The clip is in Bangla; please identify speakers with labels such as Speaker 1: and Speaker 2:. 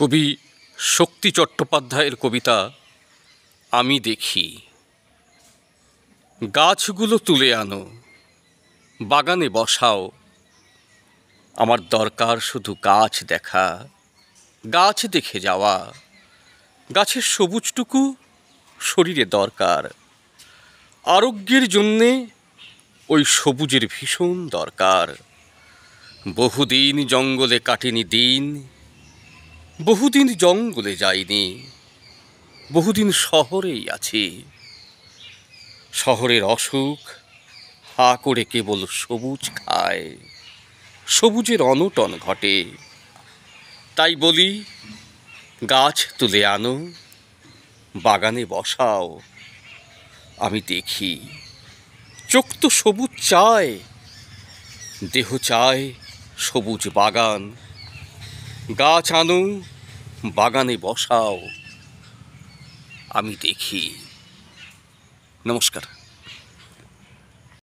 Speaker 1: কবি শক্তি চট্টোপাধ্যায়ের কবিতা আমি দেখি। গাছগুলো তুলে আনো, বাগানে বসাও, আমার দরকার শুধু গাছ দেখা, গাছ দেখে যাওয়া। গাছের সবুজটুকু শরীরে দরকার, আরোগ্যের জন্যে ওই সবুজের ভীষণ দরকার। বহুদিন জঙ্গলে কাটেনি দিন, বহুদিন জঙ্গলে যাইনি, বহুদিন শহরেই আছি। শহরের অসুখ হা করে কেবল সবুজ খায়, সবুজের অনটন ঘটে। তাই বলি গাছ তুলে আনো, বাগানে বসাও, আমি দেখি। চোখ তো সবুজ চায়, দেহ চায় সবুজ বাগান। গাছ আনো, বাগানে বসাও, আমি দেখি। নমস্কার।